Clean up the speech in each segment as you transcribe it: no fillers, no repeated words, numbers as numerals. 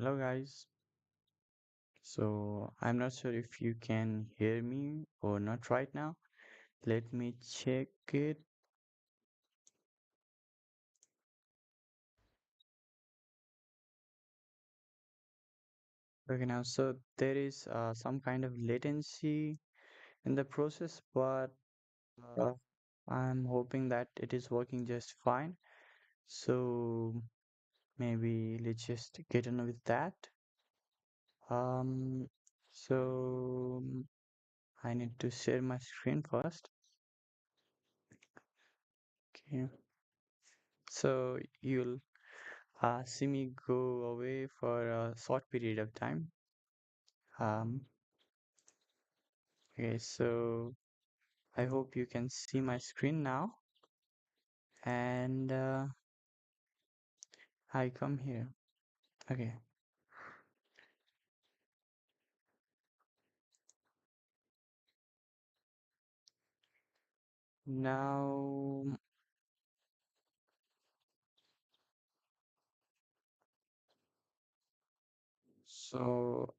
Hello guys. So I'm not sure if you can hear me or not right now. Let me check it. Okay, now so there is some kind of latency in the process, but uh, I'm hoping that it is working just fine. So maybe let's just get on with that. Um, so I need to share my screen first. Okay. So you'll see me go away for a short period of time. Um, okay, so I hope you can see my screen now, and I come here. Okay, now, so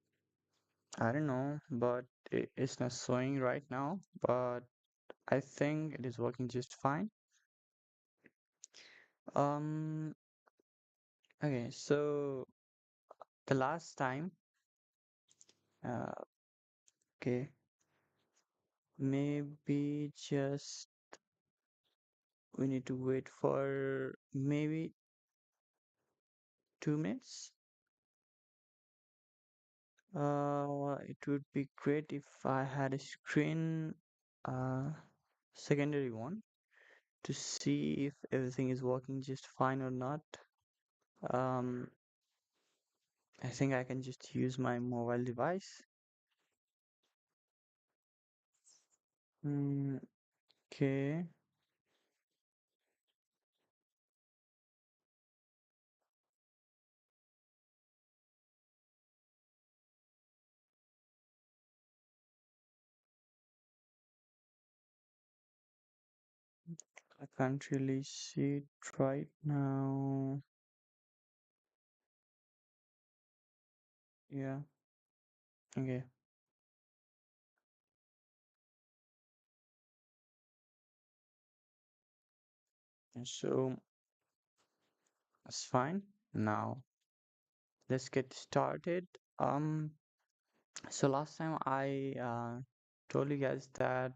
I don't know, but it's not showing right now, but I think it is working just fine. Um, okay, so the last time, uh, okay, maybe just we need to wait for maybe 2 minutes. It would be great if I had a screen, uh, secondary one, to see if everything is working just fine or not. Um, I think I can just use my mobile device. Mm, okay. I can't really see it right now. Yeah. Okay. So it's fine. Now let's get started. Um, so last time I told you guys that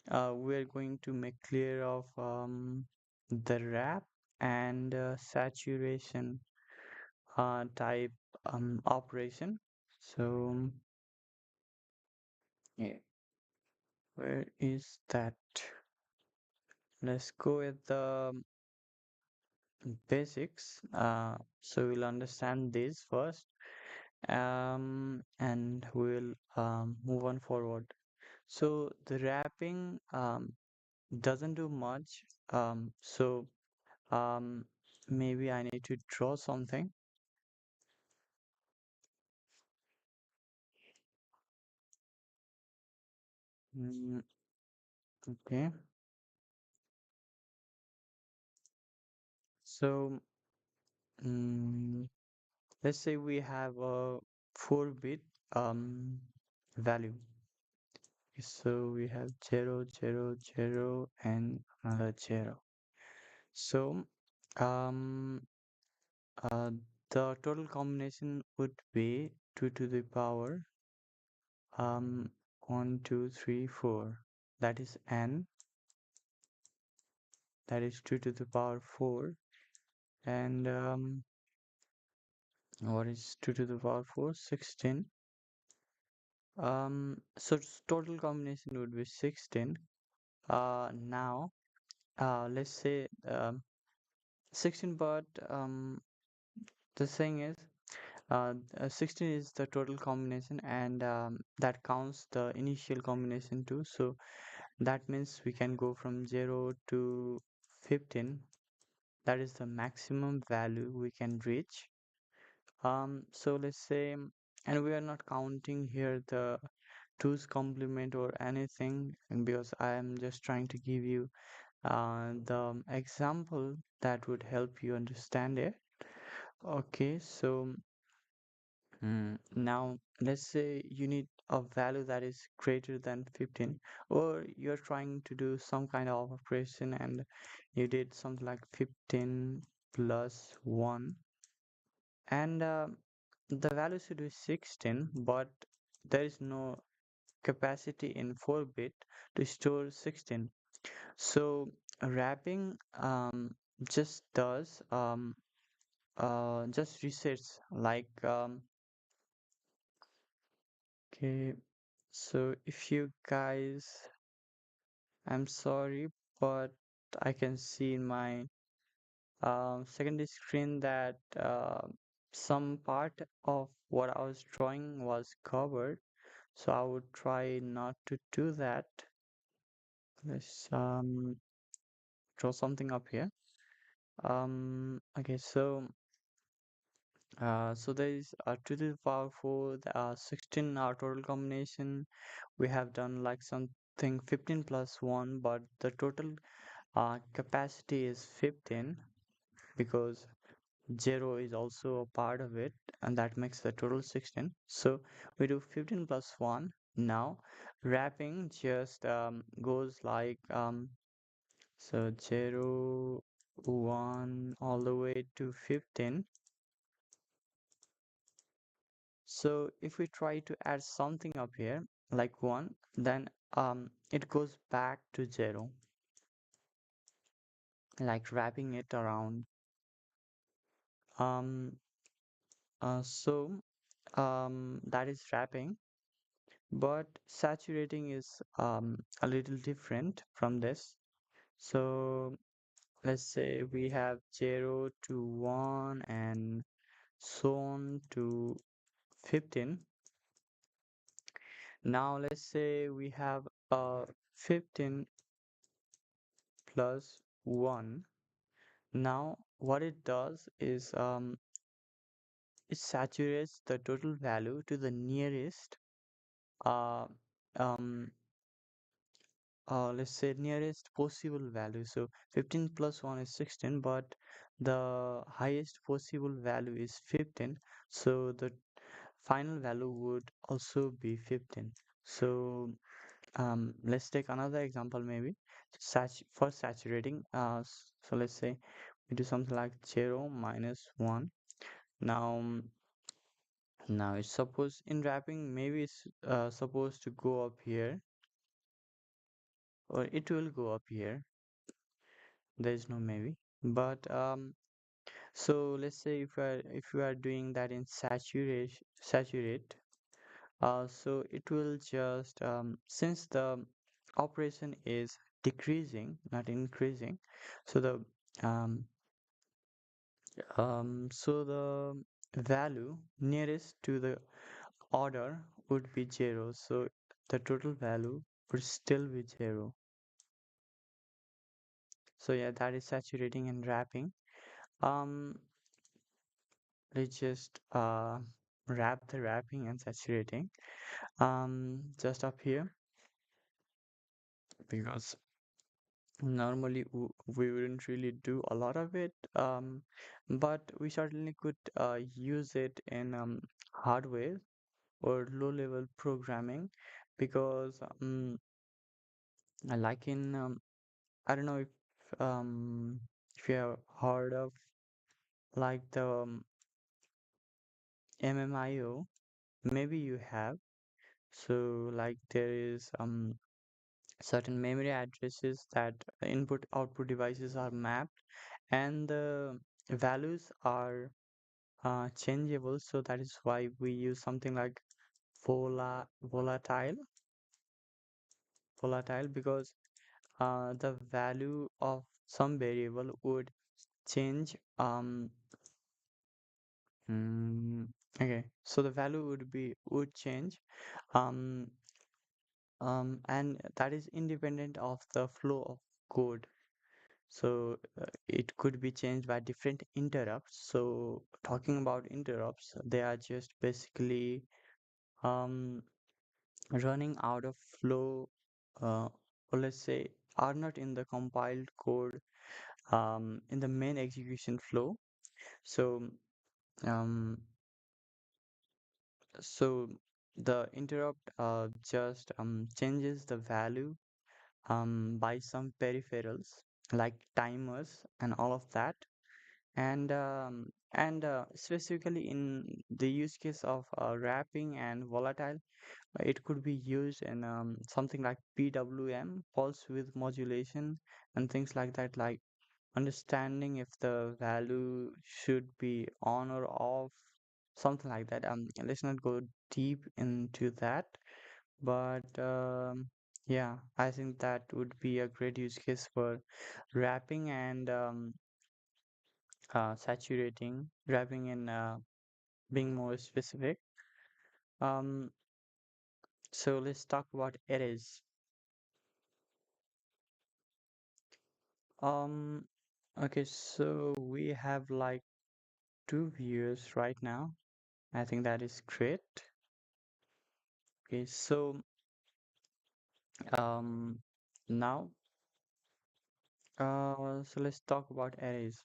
we're going to make clear of the wrap and saturation type operation. So yeah, where is that? Let's go with the basics. So we'll understand this first, and we'll move on forward. So the wrapping doesn't do much. So maybe I need to draw something. Mm, okay. So mm, let's say we have a 4-bit value. So we have 0, 0, 0, and another 0. So um uh, the total combination would be 2 to the power um 1, 2, 3, 4. That is n. That is 2 to the power 4. And what is 2 to the power 4? 16. So total combination would be 16. Now, let's say 16, but the thing is, 16 is the total combination, and that counts the initial combination too. So that means we can go from 0 to 15. That is the maximum value we can reach. So let's say, and we are not counting here the two's complement or anything, and because I am just trying to give you the example that would help you understand it. Okay, so now let's say you need a value that is greater than 15, or you're trying to do some kind of operation and you did something like 15 plus 1, and the value should be 16, but there is no capacity in 4-bit to store 16. So wrapping just does just resets like okay. So if you guys, I'm sorry, but I can see in my secondary screen that some part of what I was drawing was covered. So I would try not to do that. Let's draw something up here. Okay, so there is 2 to the power 4, 16 total combination. We have done like something 15 plus 1, but the total capacity is 15 because 0 is also a part of it, and that makes the total 16. So we do 15 plus 1. Now wrapping just goes like so 0, 1 all the way to 15. So if we try to add something up here like 1, then it goes back to 0, like wrapping it around. Um, so that is wrapping, but saturating is a little different from this. So let's say we have 0 to 1 and so on to 15. Now let's say we have 15 plus 1. Now what it does is it saturates the total value to the nearest uh, um, let's say nearest possible value. So 15 plus 1 is 16, but the highest possible value is 15. So the final value would also be 15. So let's take another example maybe. For saturating, so let's say we do something like 0 minus 1. Now, now it's supposed in wrapping, maybe it's supposed to go up here, or it will go up here. There is no maybe, but so let's say if you are doing that in saturate, so it will just since the operation is decreasing, not increasing, so the um so the value nearest to the order would be 0, so the total value would still be 0. So yeah, that is saturating and wrapping. um let's just wrap the wrapping and saturating just up here, because normally we wouldn't really do a lot of it, but we certainly could use it in hardware or low level programming, because like in I don't know if you have heard of like the MMIO, maybe you have. So like there is certain memory addresses that input output devices are mapped, and the values are changeable. So that is why we use something like volatile because the value of some variable would change. Okay, so the value would change, um and that is independent of the flow of code. So it could be changed by different interrupts. So talking about interrupts, they are just basically um, running out of flow, or let's say are not in the compiled code in the main execution flow. So Um, so the interrupt just changes the value by some peripherals like timers and all of that. And specifically in the use case of wrapping and volatile, it could be used in something like PWM, pulse width modulation, and things like that, like understanding if the value should be on or off, something like that. Let's not go deep into that, but yeah, I think that would be a great use case for wrapping and saturating, wrapping and being more specific. Um, so let's talk about arrays. Um, okay, so we have like two viewers right now. I think that is great. Okay, um, now, so let's talk about arrays.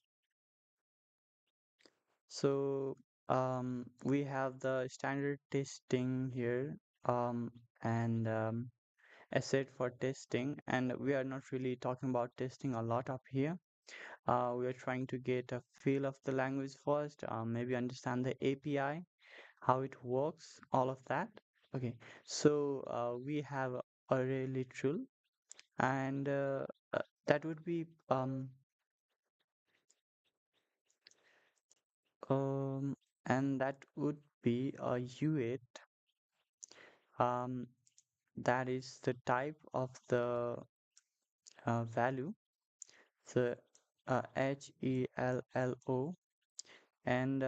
So, we have the standard testing here, and asset for testing, and we are not really talking about testing a lot up here. We are trying to get a feel of the language first, maybe understand the API, how it works, all of that. Okay, so we have array literal, and that would be um and that would be a U8. Um, that is the type of the value, the HELLO, and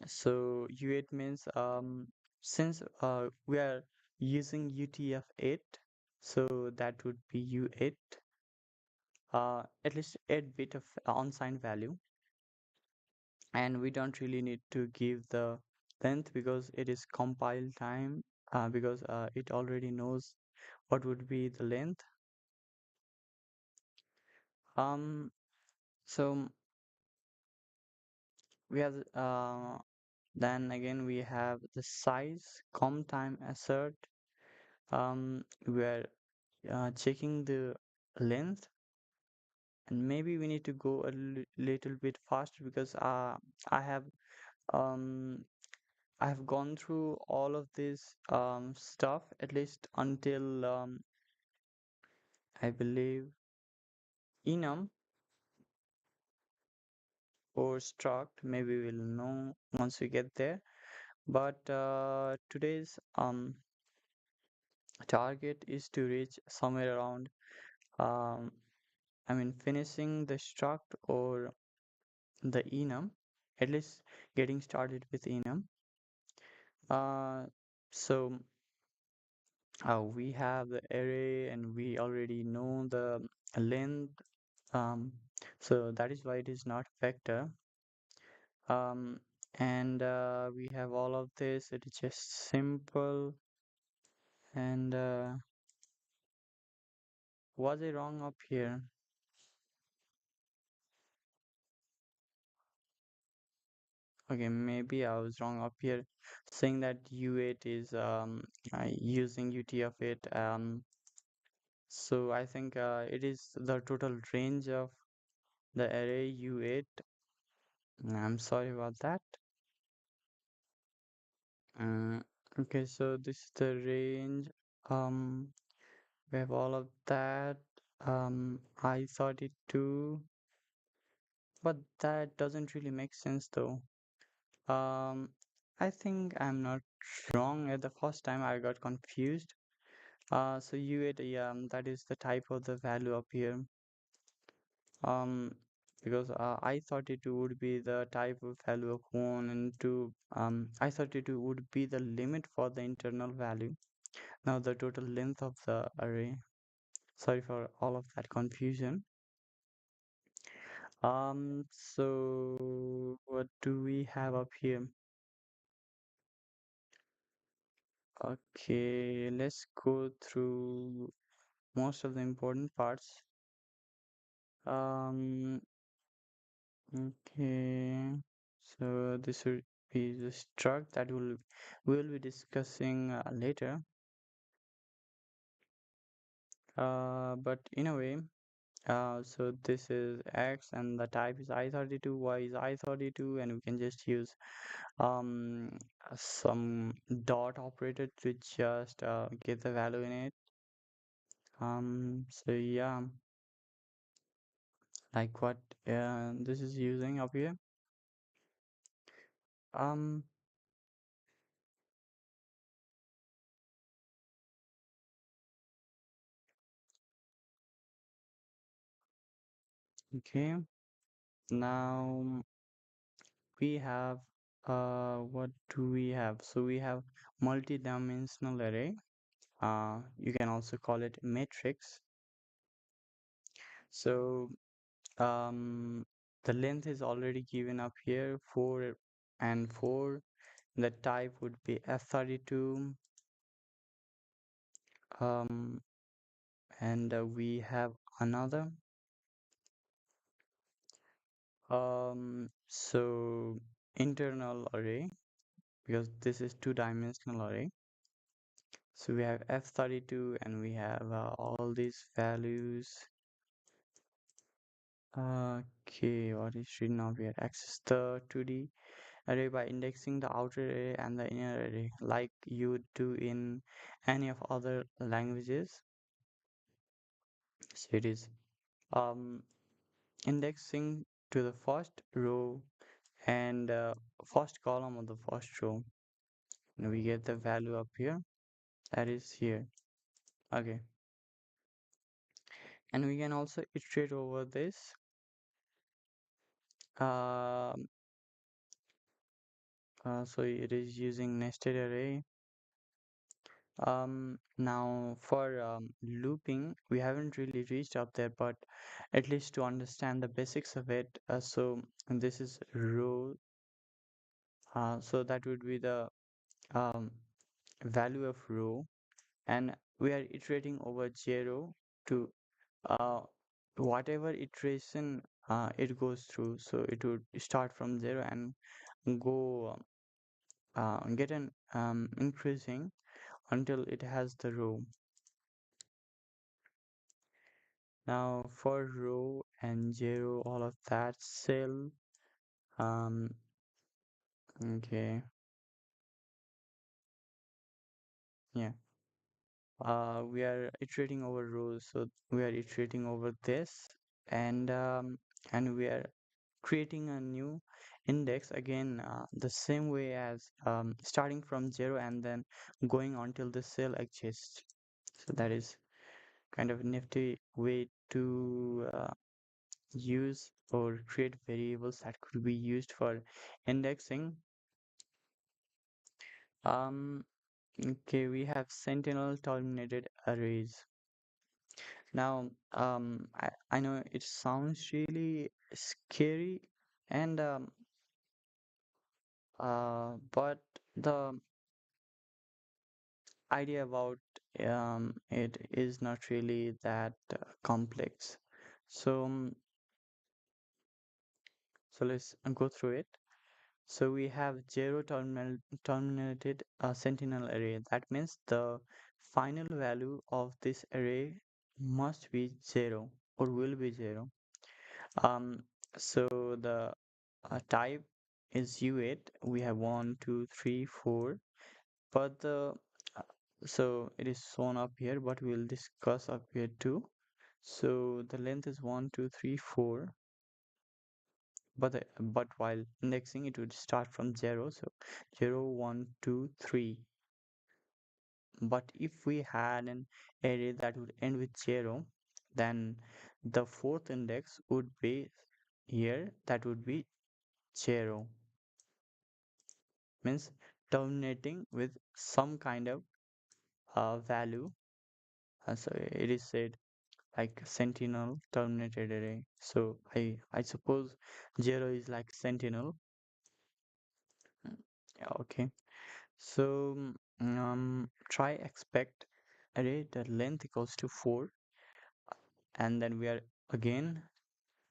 so U8 means since we are using UTF-8, so that would be U8, at least 8 bit of unsigned value, and we don't really need to give the length because it is compile time, because it already knows what would be the length. Um, so we have then again we have the size, com time assert. We are checking the length, and maybe we need to go a little bit faster because I have um I have gone through all of this stuff at least until I believe enum or struct. Maybe we'll know once we get there. But today's target is to reach somewhere around um I mean finishing the struct or the enum, at least getting started with enum. Uh, so we have the array and we already know the length. Um, so that is why it is not vector. Um, and we have all of this. It is just simple. And was I wrong up here? Okay, maybe I was wrong up here, saying that U8 is using UTF-8. So I think it is the total range of the array U8. I'm sorry about that. Uh, okay, so this is the range. Um, we have all of that. I32, but that doesn't really make sense though. Um, I think I'm not wrong. At the first time, I got confused. So U8, yeah, that is the type of the value up here. Um, because I32 would be the type of value of 1 and 2. I32 would be the limit for the internal value. Now the total length of the array. Sorry for all of that confusion. So what do we have up here? Okay, let's go through most of the important parts. Um, okay. So this will be the struct that we'll be discussing later. But in a way, so this is X and the type is I32, Y is I32, and we can just use um some dot operator to just get the value in it. So yeah, like what this is using up here. Um, okay. Now we have what do we have? So we have multi-dimensional array. You can also call it matrix. So the length is already given up here, 4 and 4. The type would be F32. Um, and we have another. So internal array, because this is two-dimensional array. So we have F32 and we have all these values. Okay, what is written over here? Access the 2D array by indexing the outer array and the inner array, like you would do in any of other languages. So it is um, indexing to the first row and first column of the first row. And we get the value up here. That is here. Okay. And we can also iterate over this. Um, so it is using nested array. Now for looping, we haven't really reached up there, but at least to understand the basics of it. So this is row. So that would be the um, value of row, and we are iterating over 0 to uh, whatever iteration it goes through. So it would start from 0 and go get an increasing until it has the row. Now for row and 0, all of that cell. Um, okay, yeah. We are iterating over rows, so we are iterating over this, and we are creating a new index again, the same way as starting from 0 and then going until the cell exists. So that is kind of a nifty way to use or create variables that could be used for indexing. um okay, we have sentinel terminated arrays. Now I know it sounds really scary, and but the idea about it is not really that complex. So so let's go through it. So we have zero terminated sentinel array. That means the final value of this array must be 0 or will be 0. Um, so the type is U8. We have one, 2, 3, 4. But the uh, so it is shown up here, but we'll discuss up here too. So the length is 1, 2, 3, 4. But while indexing, it would start from 0. So 0, 1, 2, 3. But if we had an array that would end with 0, then the fourth index would be here. That would be 0. Means terminating with some kind of value. So it is said like sentinel terminated array. So I suppose 0 is like sentinel. Yeah, okay. So try expect array the length equals to 4, and then we are again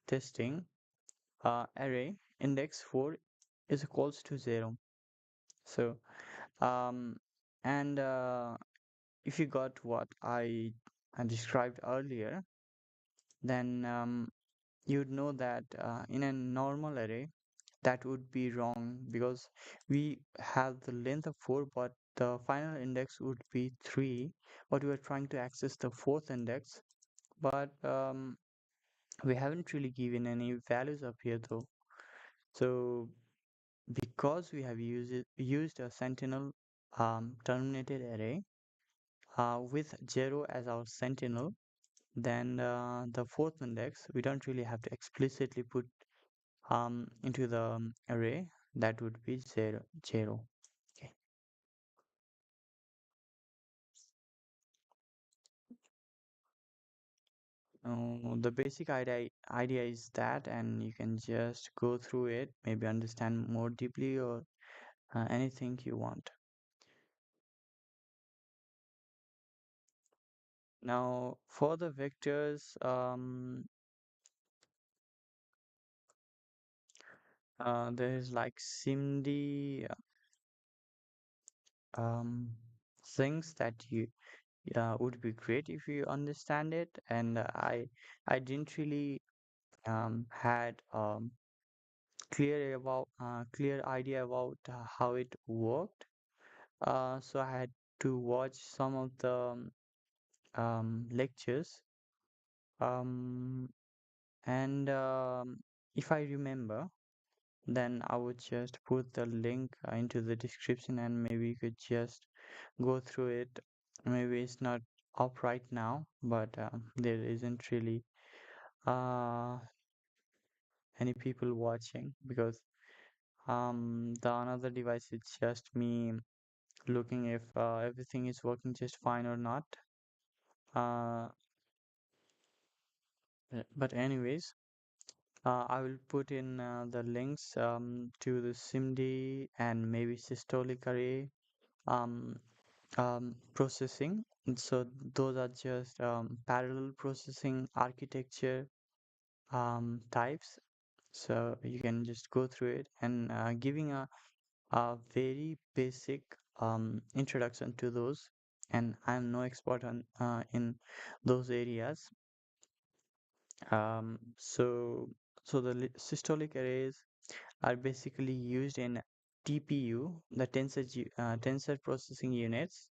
testing array index 4 is equals to 0. So um, and if you got what I described earlier, then you'd know that in a normal array that would be wrong because we have the length of 4 but the final index would be 3, but we are trying to access the fourth index, but we haven't really given any values up here though. So because we have used a sentinel terminated array with 0 as our sentinel, then the fourth index we don't really have to explicitly put into the array. That would be 0 0. Okay. The basic idea is that, and you can just go through it, maybe understand more deeply or anything you want. Now, for the vectors, there's like SIMD um, things that you would be great if you understand it, and I didn't really had clear idea about how it worked. So I had to watch some of the lectures. Um, and if I remember, then I would just put the link into the description and maybe you could just go through it. Maybe it's not up right now, but there isn't really uh, any people watching because the another device is just me looking if everything is working just fine or not. Uh, but anyways, I will put in the links to the SIMD and maybe systolic array um, processing. And so those are just parallel processing architecture types. So you can just go through it and giving a very basic introduction to those. And I'm no expert on in those areas. So the systolic arrays are basically used in TPU, the tensor processing units,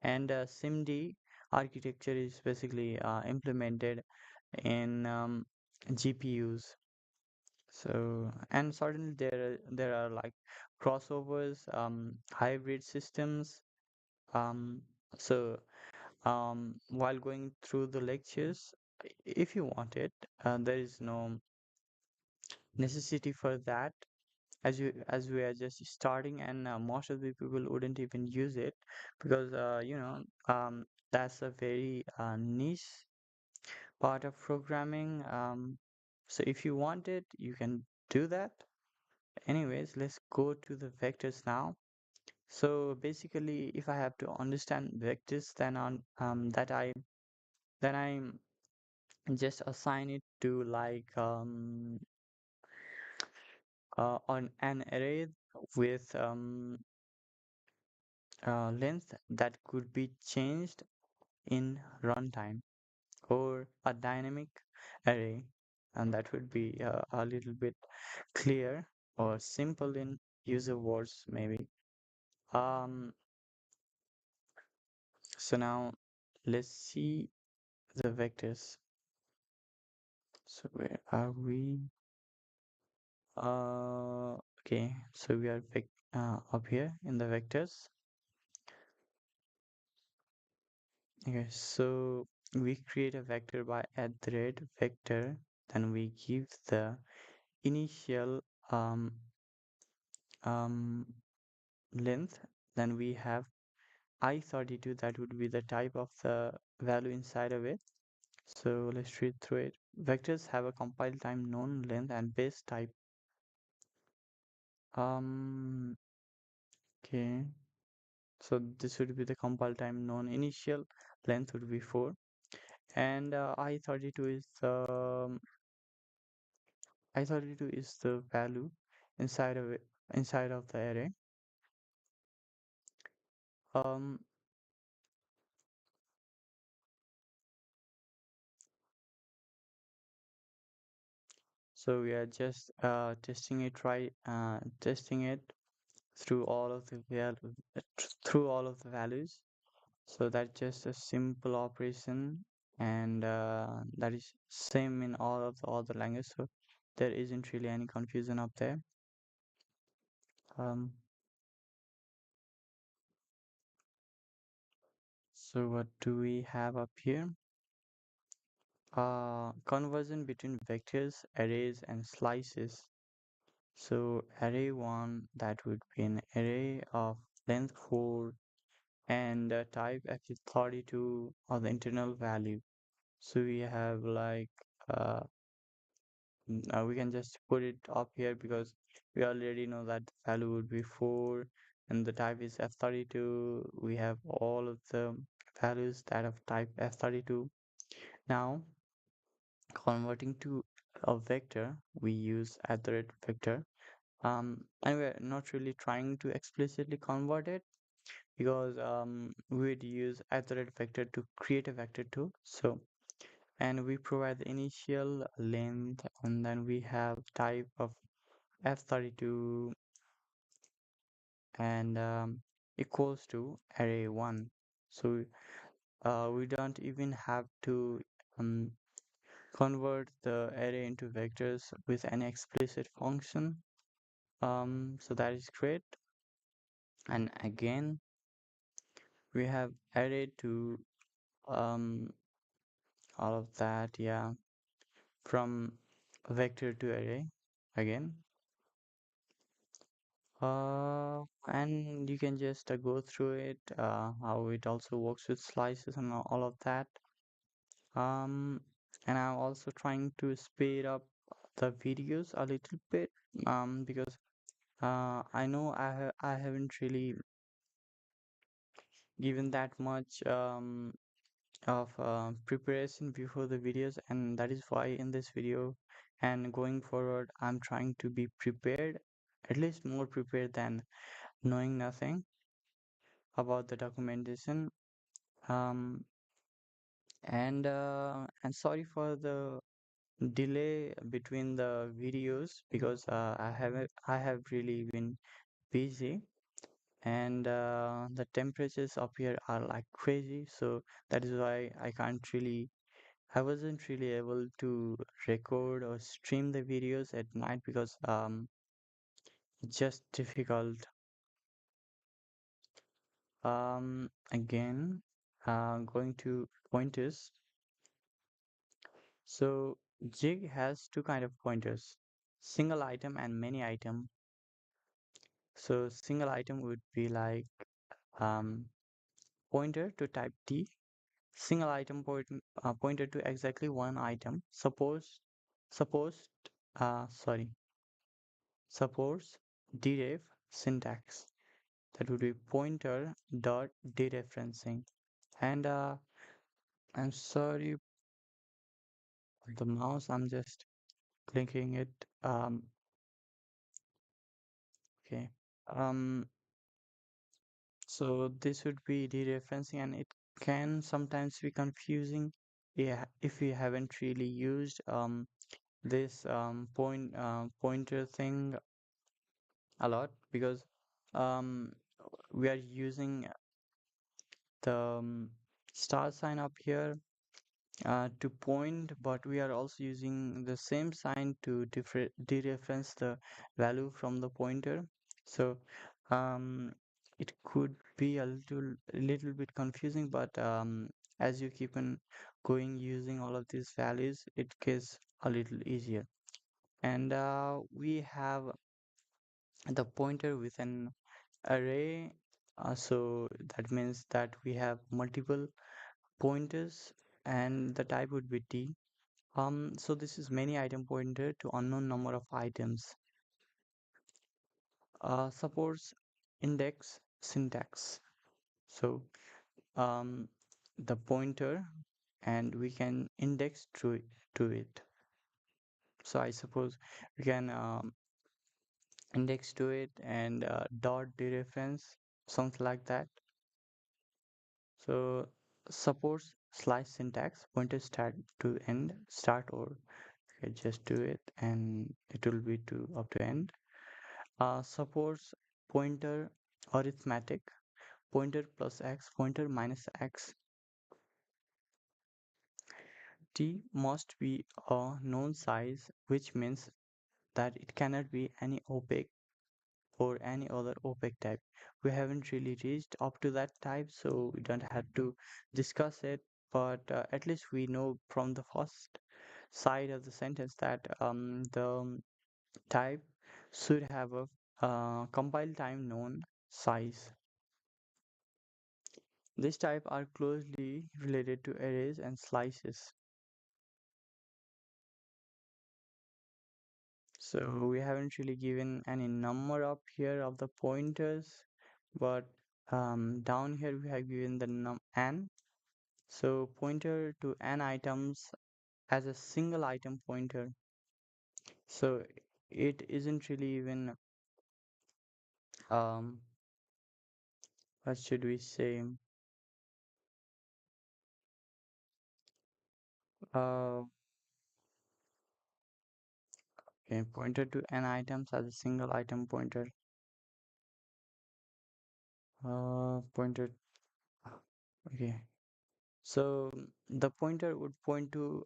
and SIMD architecture is basically implemented in GPUs. So, and certainly there are like crossovers, hybrid systems. Um, so while going through the lectures, if you want it, there is no necessity for that as we are just starting and most of the people wouldn't even use it because that's a very niche part of programming. So if you want it you can do that. Anyways, let's go to the vectors now. So basically if I have to understand vectors then on then I just assign it to like on an array with length that could be changed in runtime or a dynamic array, and that would be a little bit clear or simple in user words maybe. um so now let's see the vectors. So where are we? Okay, so we are up here in the vectors. Okay, so we create a vector by @vector, then we give the initial um, um, length, then we have I32, that would be the type of the value inside of it. So let's read through it. Vectors have a compile time known length and base type. Um, okay, so this would be the compile time known. Initial length would be 4, and I32 is the value inside of it. inside of the array. Um, so we are just testing it through all of the through all of the values. So that's just a simple operation, and that is same in all of the other languages. So there isn't really any confusion up there. Um, so what do we have up here? Conversion between vectors, arrays, and slices. So array one, that would be an array of length 4 and type f32 or the internal value. So we have like uh, we can just put it up here because we already know that the value would be 4 and the type is f32. We have all of the values that of type f32. Now converting to a vector, we use at the rate vector. And we're not really trying to explicitly convert it because we'd use at the rate vector to create a vector too. So, and we provide the initial length, and then we have type of f32 and equals to array 1. So we don't even have to um, convert the array into vectors with an explicit function. So that is great. And again, we have array to um, all of that, yeah, from vector to array again. And you can just go through it, how it also works with slices and all of that. Um, and I'm also trying to speed up the videos a little bit, because I know I haven't really given that much of preparation before the videos, and that is why in this video and going forward I'm trying to be prepared, at least more prepared than knowing nothing about the documentation. um and sorry for the delay between the videos because I have really been busy, and the temperatures up here are like crazy, so that is why I wasn't really able to record or stream the videos at night because it's just difficult. Again, going to pointers. So Jig has two kind of pointers, single item and many item. So single item would be like um, pointer to type T, single item pointer to exactly one item. Suppose, sorry, suppose deref syntax. That would be pointer dot dereferencing. And I'm sorry, the mouse, I'm just clicking it. Okay. Um, so this would be dereferencing, and it can sometimes be confusing. Yeah, if you haven't really used this pointer thing a lot, because um we are using the star sign up here to point, but we are also using the same sign to dereference the value from the pointer. So um, it could be a little bit confusing, but as you keep on going using all of these values, it gets a little easier. And we have the pointer with an array. So that means that we have multiple pointers, and the type would be t. So this is many item pointer to unknown number of items. Supports index syntax. So um, the pointer, and we can index to it. So I suppose we can index to it, and dot dereference, something like that. So supports slice syntax, pointer start to end, start or okay, just do it and it will be to up to end. Supports pointer arithmetic, pointer plus x, pointer minus x. T must be a known size, which means that it cannot be any opaque or any other opaque type. We haven't really reached up to that type, so we don't have to discuss it, but at least we know from the first side of the sentence that the type should have a compile time known size. This type are closely related to arrays and slices. So we haven't really given any number up here of the pointers, but down here we have given the n. So pointer to n items as a single item pointer. So it isn't really even um what should we say? Uh okay, pointer to n items as a single item pointer. Pointer okay. So the pointer would point to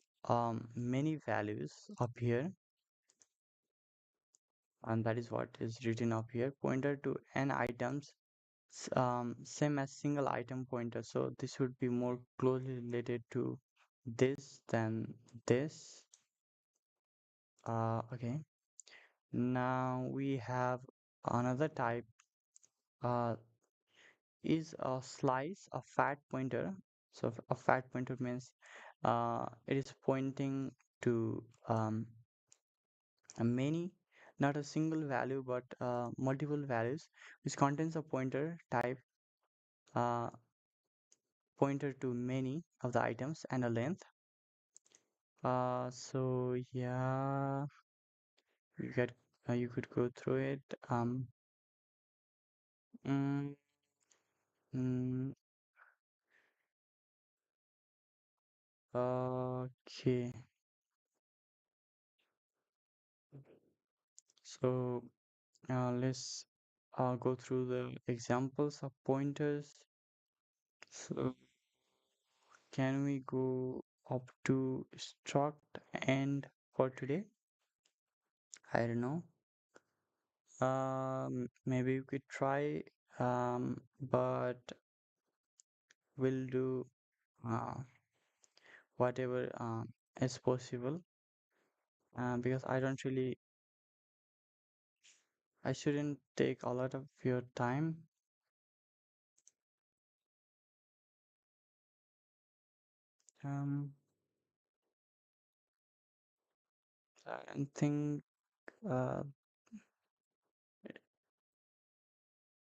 many values up here, and that is what is written up here. Pointer to n items, same as single item pointer. So this would be more closely related to this than this. Okay. Now we have another type. Uh, is a slice a fat pointer? So a fat pointer means it is pointing to many, not a single value, but multiple values, which contains a pointer type uh, pointer to many of the items and a length. So yeah, you get you could go through it. Mm, mm, okay. So let's go through the examples of pointers. So can we go up to struct end for today? I don't know. Maybe we could try, but we'll do uh, whatever is possible because I shouldn't take a lot of your time. Um, I think, uh,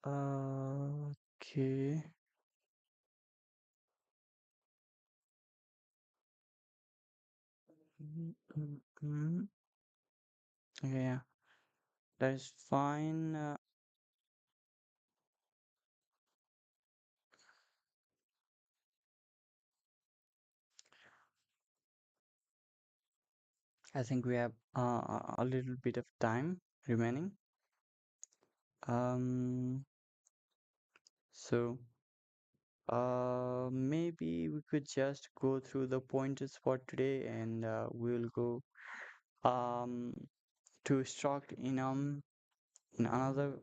okay. Mm, mm, mm. Okay, yeah, that is fine. I think we have a little bit of time remaining. Um, so maybe we could just go through the pointers for today, and we'll go um to struct in another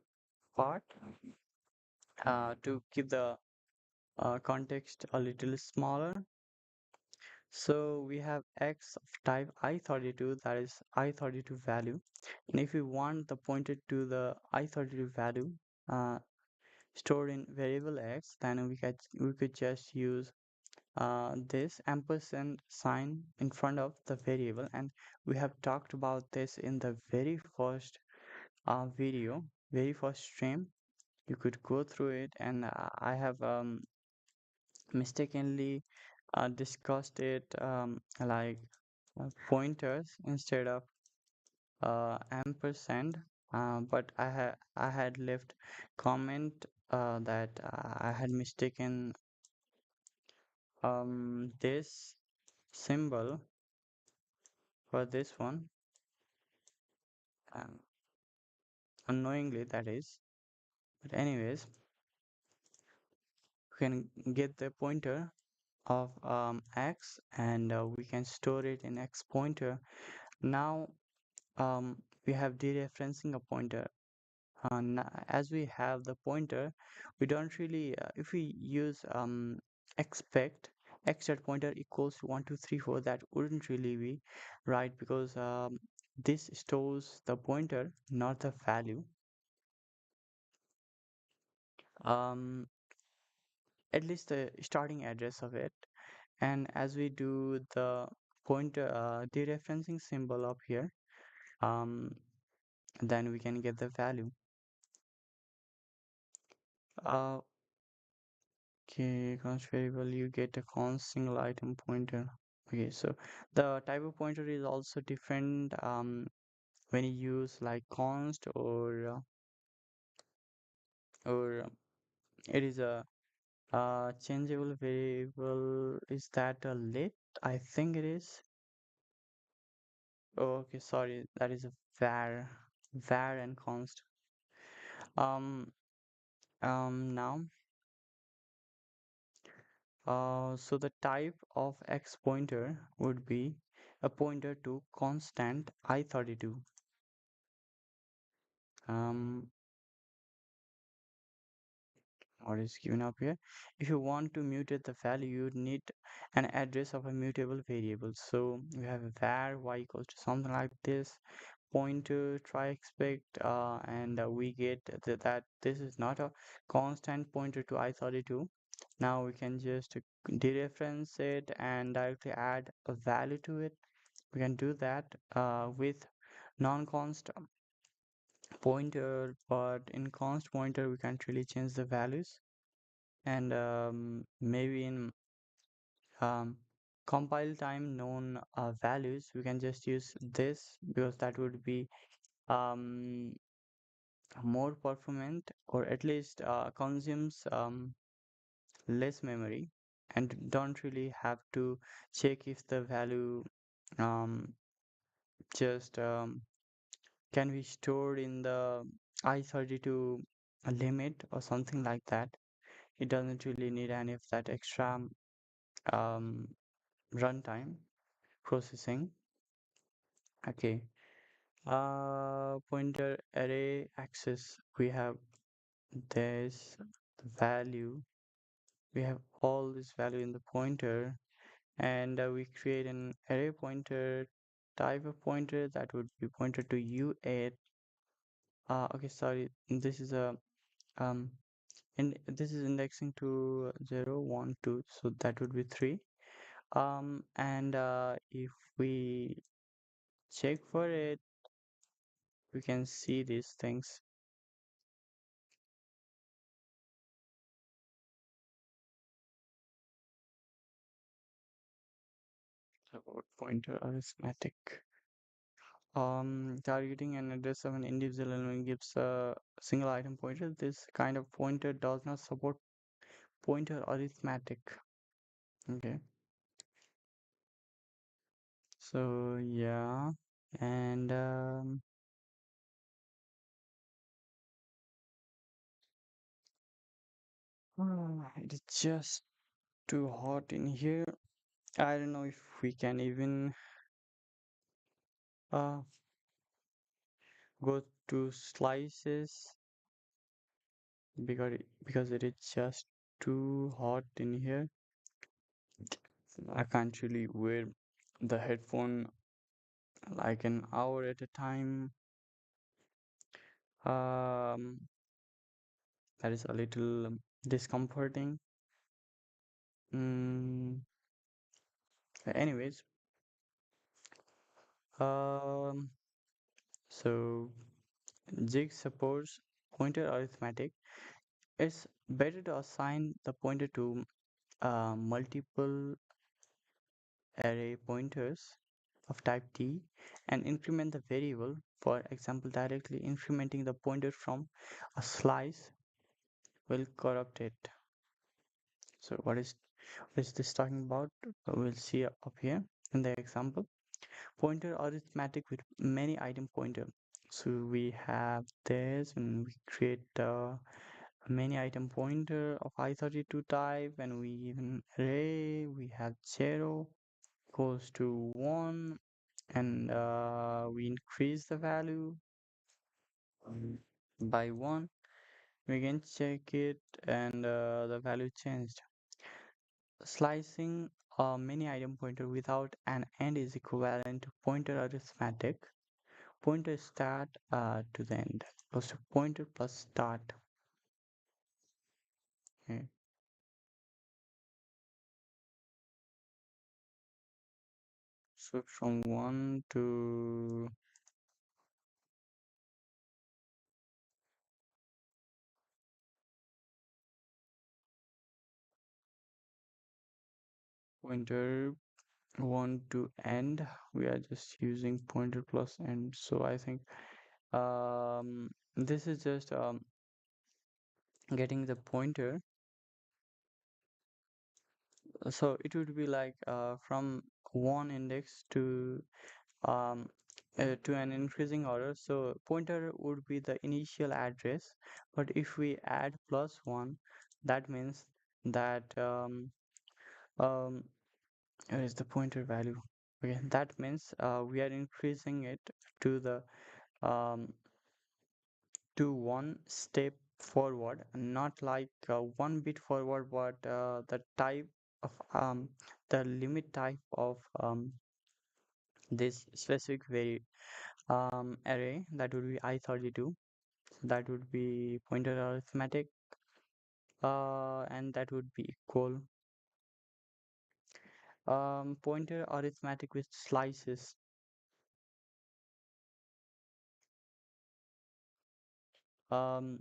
part to keep the context a little smaller. So we have x of type i32, that is i32 value, and if we want the pointer to the i32 value uh, stored in variable x, then we could just use this ampersand sign in front of the variable, and we have talked about this in the very first video, very first stream. You could go through it, and I have mistakenly discussed it like pointers instead of ampersand but I had left comment that I had mistaken this symbol for this one, um, unknowingly that is. But anyways, we can get the pointer of x, and we can store it in x pointer. Now we have dereferencing a pointer. As we have the pointer, we don't really, if we use expect x dot pointer equals to 1 2 3 4, that wouldn't really be right, because this stores the pointer, not the value. um, at least the starting address of it. And as we do the pointer dereferencing symbol up here, um, then we can get the value. uh, Okay, const variable, you get a const single item pointer. Okay, so the type of pointer is also different when you use like const, or it is a changeable variable. Is that a lit? I think it is. Oh, okay, sorry, that is a var and const. Um, Now, so the type of x pointer would be a pointer to constant I32. Um, what is given up here? If you want to mutate the value, you need an address of a mutable variable. So we have a var y equals to something like this, pointer try expect, and we get that this is not a constant pointer to I32. Now we can just dereference it and directly add a value to it. We can do that with non-const pointer, but in const pointer we can't really change the values. And maybe in um, compile time known values, we can just use this, because that would be um, more performant, or at least consumes less memory, and don't really have to check if the value um, just can be stored in the I32 limit or something like that. It doesn't really need any of that extra um, runtime processing. Okay. Pointer array access. We have this value. We have all this value in the pointer, and we create an array pointer type of pointer that would be pointer to U8. Okay, sorry. This is a um and this is indexing to 0 1 2, so that would be 3. And if we check for it, we can see these things. About pointer arithmetic. Targeting an address of an individual element gives a single item pointer. This kind of pointer does not support pointer arithmetic. Okay, so yeah, and it is just too hot in here. I don't know if we can even uh go to slices, because it is just too hot in here. I can't really wear the headphone like an hour at a time. Um, that is a little discomforting. Mm, Anyways, um, so Jig supports pointer arithmetic. It's better to assign the pointer to multiple array pointers of type t and increment the variable For example, directly incrementing the pointer from a slice will corrupt it. So what is this talking about? We'll see up here in the example. Pointer arithmetic with many item pointer. So we have this when we create many item pointer of i32 type, and we even array we have 0 goes to 1, and we increase the value um, by 1. We can check it, and the value changed. Slicing a many item pointer without an end is equivalent to pointer arithmetic. Pointer start to the end. Also pointer plus start. Okay. So from 1 to pointer 1 to end, we are just using pointer plus end. So I think this is just getting the pointer. So it would be like from one index um, to an increasing order. So pointer would be the initial address, but if we add plus one, that means that um, where is the pointer value? Okay, that means we are increasing it to the um, to one step forward, not like one bit forward, but the type of the limit type of this specific array, that would be i32. That would be pointer arithmetic, and that would be equal pointer arithmetic with slices. Um,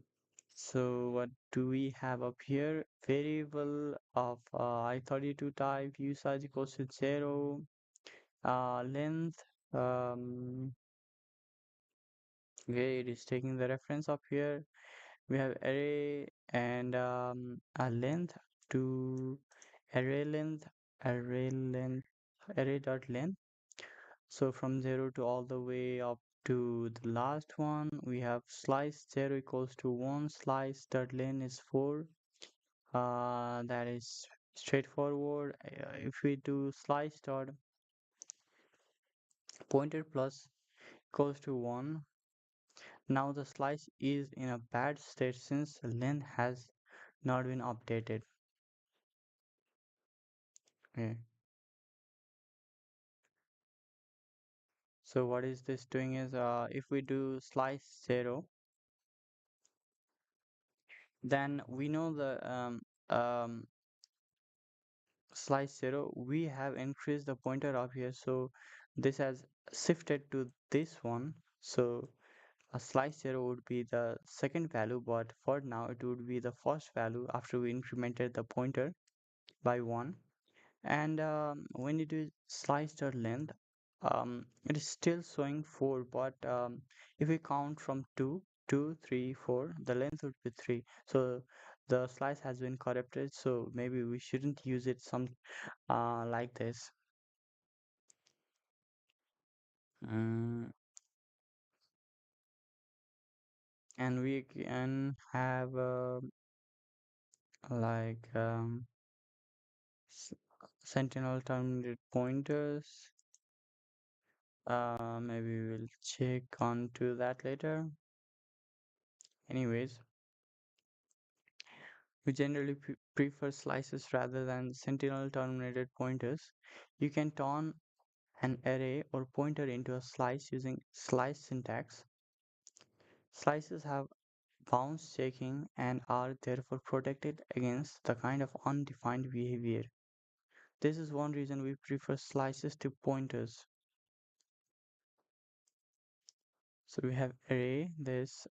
so what do we have up here? Variable of i32 type usage equals to 0, length, okay, it is taking the reference up here. We have array and a length to array length, array dot length. So from 0 to all the way up to the last one, we have slice 0 equals to 1, slice dot length is 4. That is straightforward. If we do slice dot pointer plus equals to 1, now the slice is in a bad state since length has not been updated. Okay. So what is this doing is if we do slice 0, then we know the slice 0, we have increased the pointer up here, so this has shifted to this one. So a slice 0 would be the second value, but for now it would be the first value after we incremented the pointer by 1. And when you do slice dot length, it is still showing 4, but if we count from 2, 2, 3, 4, the length would be 3. So the slice has been corrupted, so maybe we shouldn't use it some like this. Mm, and we can have like s- sentinel terminated pointers. Maybe we'll check onto that later. Anyways, we generally prefer slices rather than sentinel terminated pointers. You can turn an array or pointer into a slice using slice syntax. Slices have bounds checking and are therefore protected against the kind of undefined behavior. This is one reason we prefer slices to pointers. So we have array, this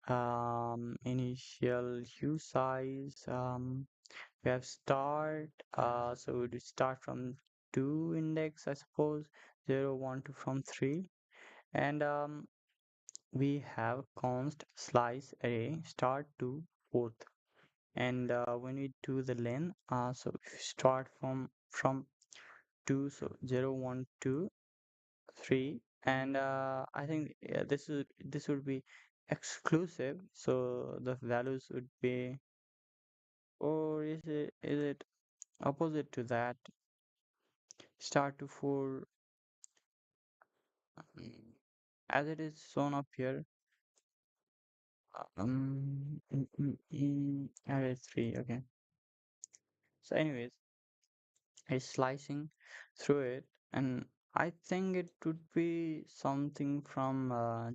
initial hue size, we have start, so we start from 2 index, I suppose, 0, 1 to from 3, and we have const slice array start to fourth. And when we do the len, so if we start from 2, so 0 1 2 3, and I think this would be exclusive, so the values would be, or is it opposite to that, start to 4, mm, as it is shown up here. Array 3, okay. So anyways, it's slicing through it, and I think it would be something from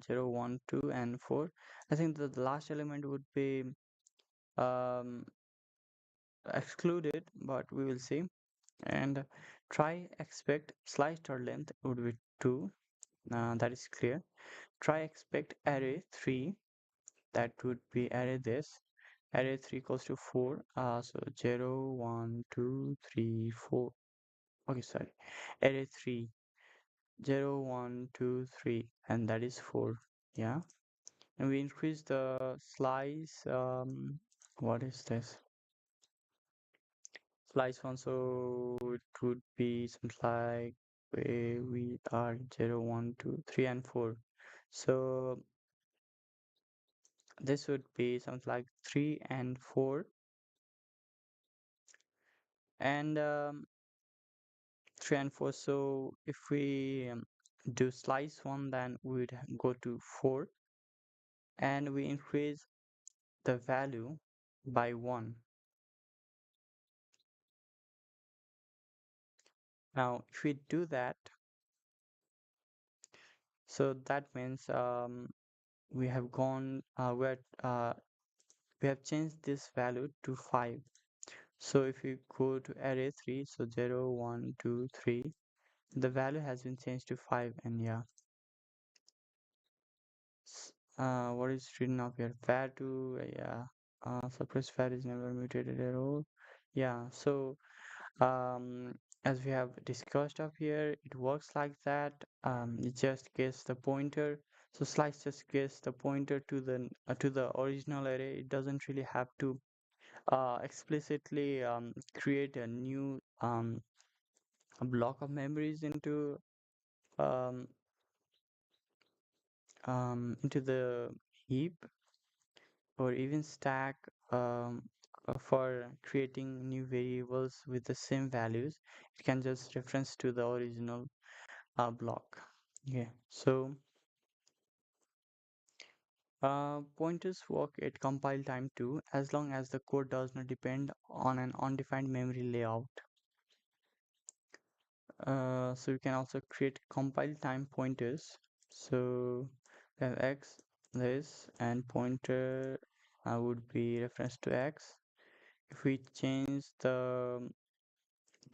0 1 2 and 4. I think that the last element would be um, excluded, but we will see. And try expect slice or length would be 2, that is clear. Try expect array 3, that would be array this. Array 3 equals to 4, so 0 1 2 3 4. Okay, sorry. Array 3, 0 1 2 3, and that is 4. Yeah. And we increase the slice. What is this? Slice one, so it would be something like we are 0 1 2 3 and 4. So this would be something like 3 and 4. And 3 and 4. So if we do slice 1, then we would go to 4, and we increase the value by 1. Now if we do that, so that means we have gone we have changed this value to 5. So if you go to array 3, so 0 1 2 3, the value has been changed to 5. And yeah, what is written up here? Var to, yeah, suppress var is never mutated at all. Yeah, so um, as we have discussed up here, it works like that. It just gets the pointer. So slice just gets the pointer to the original array. It doesn't really have to explicitly create a new a block of memories um, into the heap, or even stack for creating new variables with the same values. It can just reference to the original block. Okay, so pointers work at compile time too, as long as the code does not depend on an undefined memory layout. So you can also create compile time pointers. So we have x this, and pointer would be reference to x. If we change the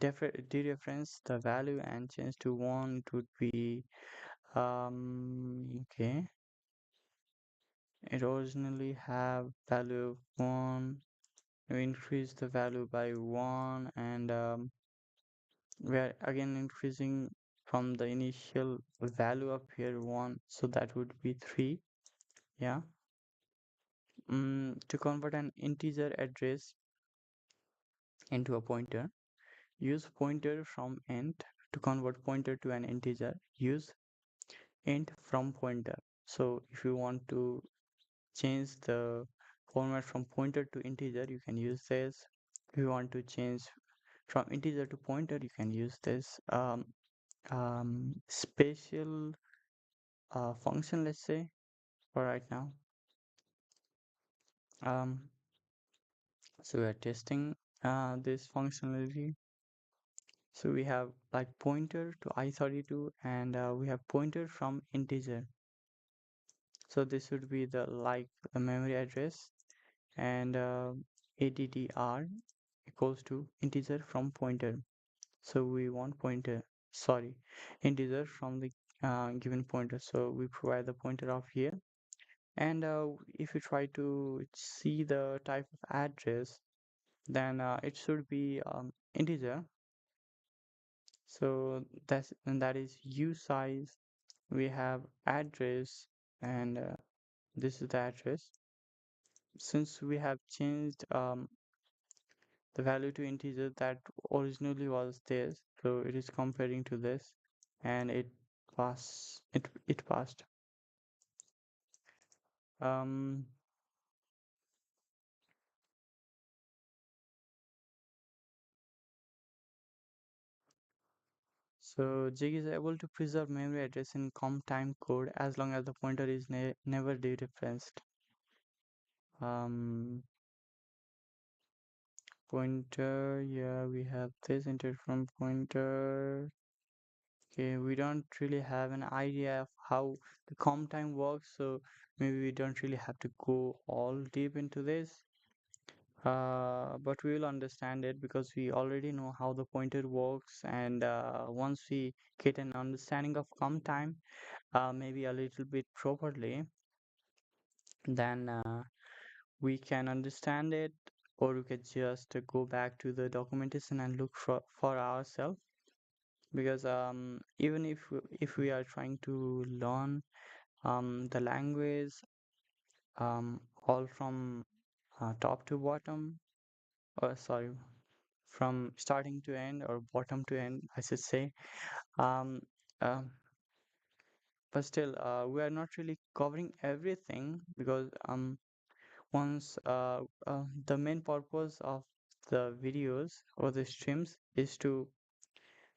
dereference the value and change to 1, it would be okay. It originally have value of 1. We increase the value by 1, and we are again increasing from the initial value of here 1, so that would be 3. Yeah. To convert an integer address into a pointer, use pointer from int. To convert pointer to an integer, use int from pointer. So if you want to change the format from pointer to integer, you can use this. If you want to change from integer to pointer, you can use this special function, let's say, for right now. um, so we are testing this functionality. So we have like pointer to i32, and we have pointer from integer. So this would be the memory address, and addr equals to integer from pointer. So we want pointer, sorry, integer from the given pointer. So we provide the pointer of here, and if you try to see the type of address, then it should be integer. So that is usize. We have address, and this is the address. Since we have changed the value to integer that originally was this, so it is comparing to this, and it passed. um so Jig is able to preserve memory address in comp time code as long as the pointer is never dereferenced. um Pointer, yeah, we have this entered from pointer. Okay, we don't really have an idea of how the comp time works, so maybe we don't really have to go all deep into this. But we will understand it because we already know how the pointer works, and once we get an understanding of comp time, maybe a little bit properly, then we can understand it, or we can just go back to the documentation and look for ourselves. Because even if we are trying to learn the language all from top to bottom, or sorry, from starting to end or bottom to end, I should say. Um, uh, but still, we are not really covering everything because once the main purpose of the videos or the streams is to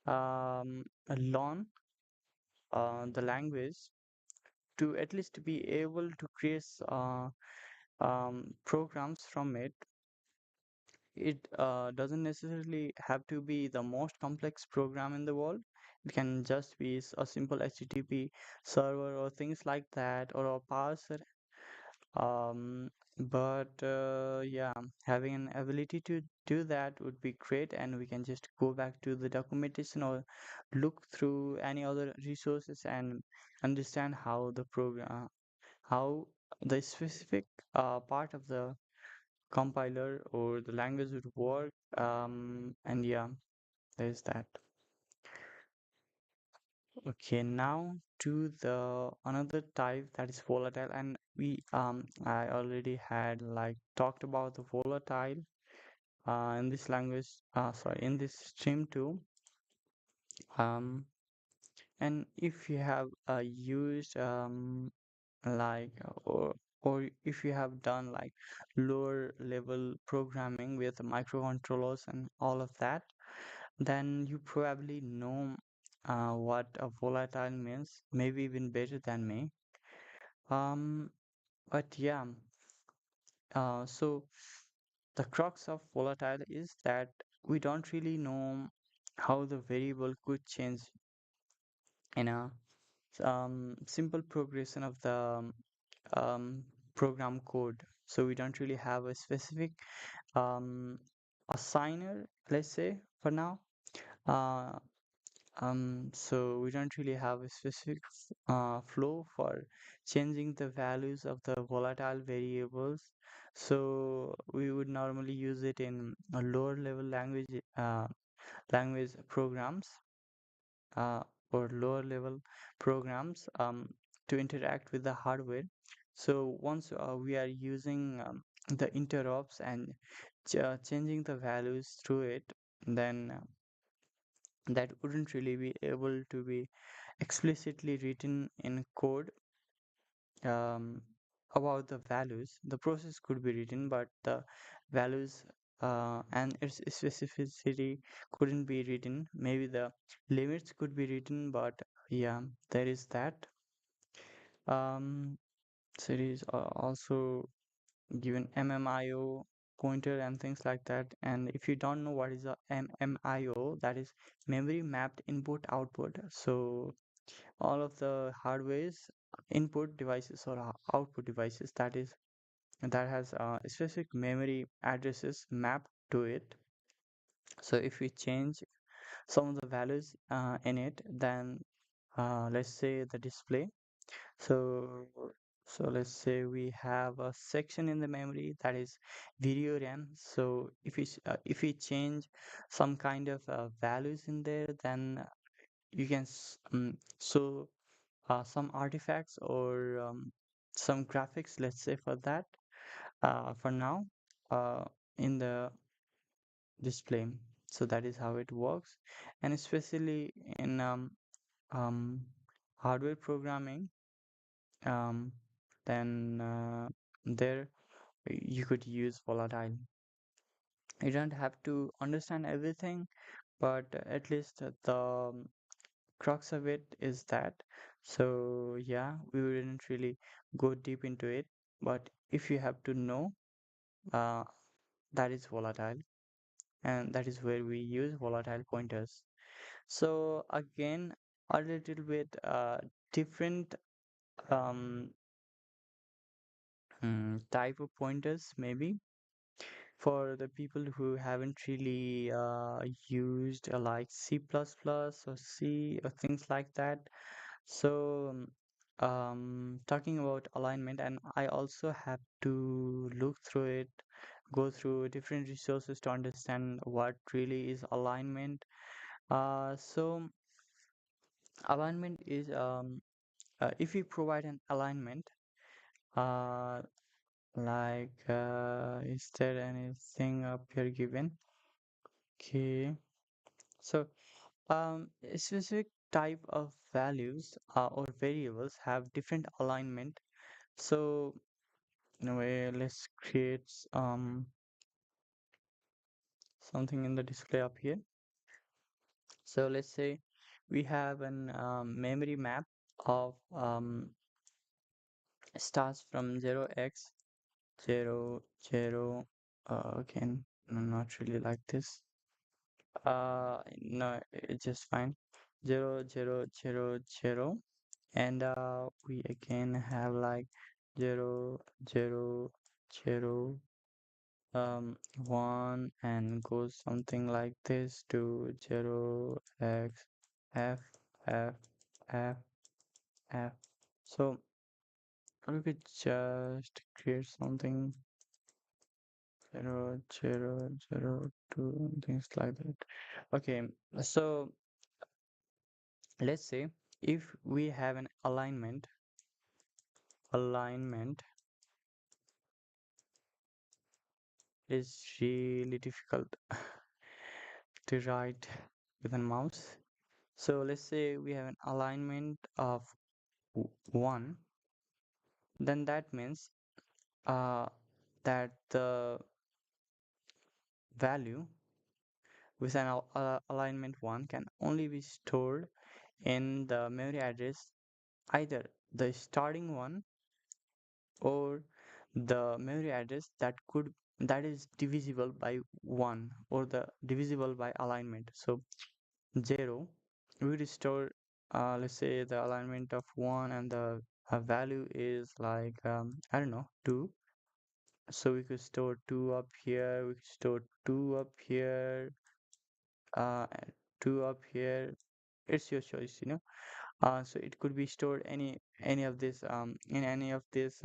learn the language, to at least be able to create programs from it. It doesn't necessarily have to be the most complex program in the world. It can just be a simple HTTP server or things like that, or a parser. But yeah, having an ability to do that would be great, and we can just go back to the documentation or look through any other resources and understand how the specific part of the compiler or the language would work. And yeah, there's that. Okay, now to the another type that is volatile, and we I already had like talked about the volatile in this language, sorry, in this stream too. Um, and if you have used like or if you have done like lower level programming with microcontrollers and all of that, then you probably know what a volatile means, maybe even better than me. um but yeah, so the crux of volatile is that we don't really know how the variable could change in a simple progression of the um, program code. So we don't really have a specific um, assigner, let's say, for now. Uh, so we don't really have a specific flow for changing the values of the volatile variables. So we would normally use it in a lower level language programs, uh, or lower level programs to interact with the hardware. So once we are using the interrupts and changing the values through it, then that wouldn't really be able to be explicitly written in code um, about the values. The process could be written, but the values and its specificity couldn't be written. Maybe the limits could be written, but yeah, there is that. Um, so it is also given MMIO pointer and things like that. And if you don't know what is a MMIO, that is memory mapped input output. So all of the hardware's input devices or output devices that has specific memory addresses mapped to it. So if we change some of the values in it, then let's say the display. So let's say we have a section in the memory that is video RAM. So if we change some kind of values in there, then you can show some artifacts or some graphics, let's say, for that, for now, uh, in the display. So that is how it works. And especially in um, hardware programming, um, then there you could use volatile. You don't have to understand everything, but at least the crux of it is that. So yeah, we wouldn't really go deep into it, but if you have to know, uh, that is volatile, and that is where we use volatile pointers. So again, a little bit different um, type of pointers maybe for the people who haven't really used like C++ or C or things like that. So, talking about alignment, and I also have to look through it, go through different resources to understand what really is alignment. So, alignment is if we provide an alignment, uh, is there anything up here given? Okay, so a specific type of values or variables have different alignment. So in a way, let's create something in the display up here. So let's say we have an memory map of starts from 0x 0 0 again, no, not really like this. No, it's just fine. 0 0 0 0, and we again have like 0 0 0 1, and goes something like this to 0 x f f f f. So we could just create something 0 0 0 2, things like that. Okay, so let's say if we have an alignment is really difficult to write with a mouse. So let's say we have an alignment of 1, then that means uh, that the value with an alignment 1 can only be stored in the memory address, either the starting one or the memory address that is divisible by 1 or the divisible by alignment. So 0, we would store, let's say the alignment of 1, and the value is like I don't know, 2. So we could store 2 up here, we could store 2 up here, and 2 up here. It's your choice, you know. So it could be stored any of this in any of these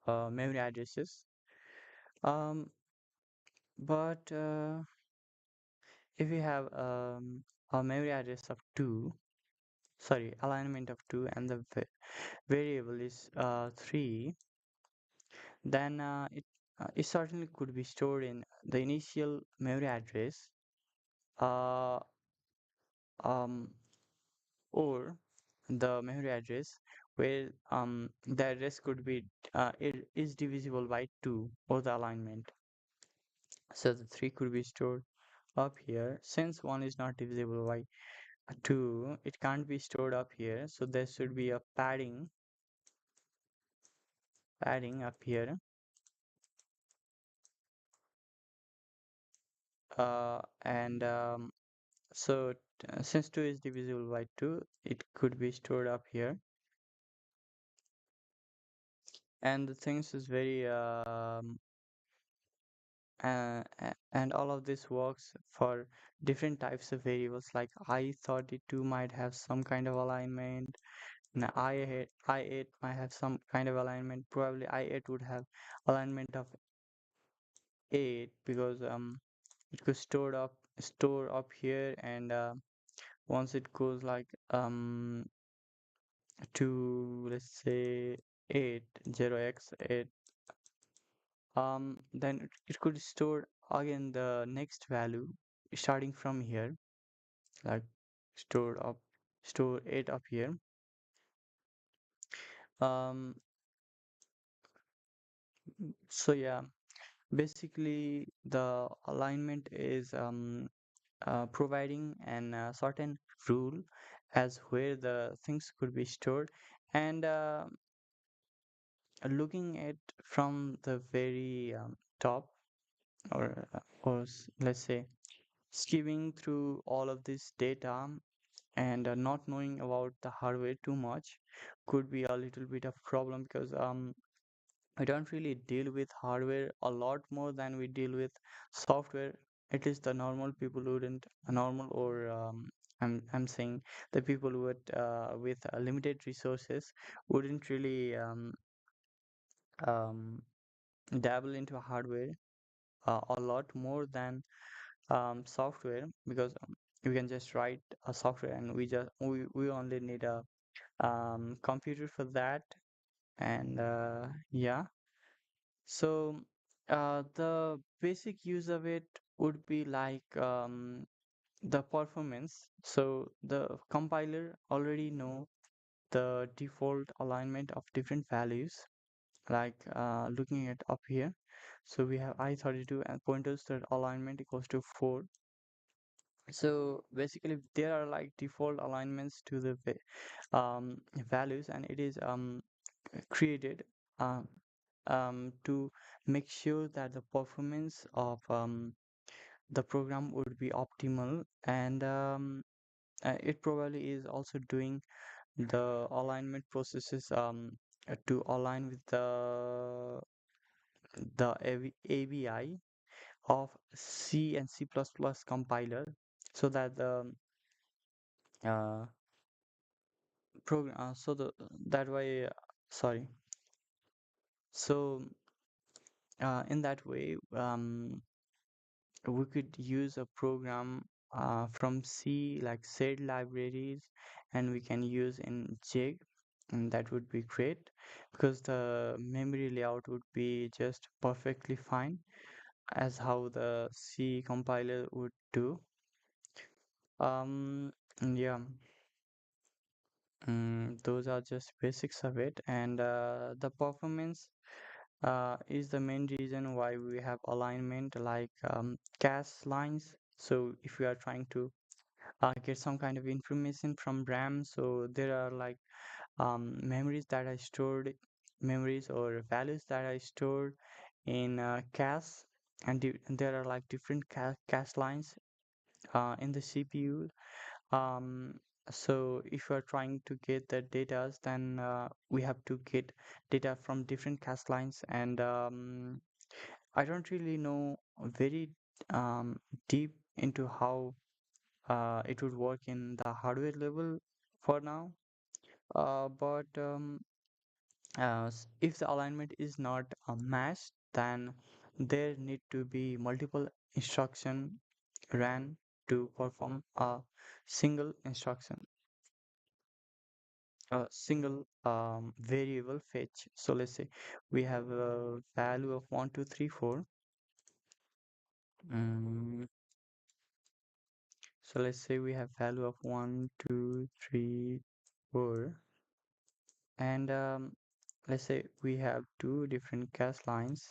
memory addresses. Um, but if we have a memory address of 2, sorry, alignment of 2, and the variable is 3, then it certainly could be stored in the initial memory address, uh, um, or the memory address where the address could be it is divisible by 2, or the alignment. So the 3 could be stored up here. Since 1 is not divisible by 2, it can't be stored up here, so there should be a padding up here, and so since 2 is divisible by 2, it could be stored up here. And the things is very and all of this works for different types of variables, like I32 might have some kind of alignment, and I8 might have some kind of alignment. Probably I8 would have alignment of 8, because it could store up here, and once it goes like to, let's say, 8 0x 8, then it could store again the next value starting from here, like stored up store 8 up here. um so yeah, basically the alignment is providing an certain rule as where the things could be stored. And looking at from the very top, or let's say skimming through all of this data, and not knowing about the hardware too much could be a little bit of problem, because we don't really deal with hardware a lot more than we deal with software. At least the normal people wouldn't, normal, or I'm saying the people with limited resources wouldn't really um, dabble into hardware a lot more than software, because we can just write a software, and we only need a computer for that. And yeah, so the basic use of it would be like the performance. So the compiler already know the default alignment of different values, like looking at up here. So we have I32 and pointers that alignment equals to 4. So basically there are like default alignments to the values, and it is created um, to make sure that the performance of the program would be optimal. And it probably is also doing the alignment processes to align with the ABI of C and C++ compiler, so that the uh, program so the that way sorry so in that way we could use a program from C, like said libraries, and we can use in jig, and that would be great, because the memory layout would be just perfectly fine as how the C compiler would do. Yeah, those are just basics of it. And the performance is the main reason why we have alignment, like cache lines. So if we are trying to get some kind of information from RAM, so there are like memories that are stored, memories or values that are stored in cache, and there are like different cache lines in the CPU. um, so if you are trying to get the data, then we have to get data from different cache lines. And I don't really know very um, deep into how it would work in the hardware level for now. But if the alignment is not matched, then there need to be multiple instruction ran to perform a single instruction, a single variable fetch. So let's say we have a value of 1 2 3 4. Mm, so let's say we have value of 1 2 3 4, and let's say we have two different cache lines.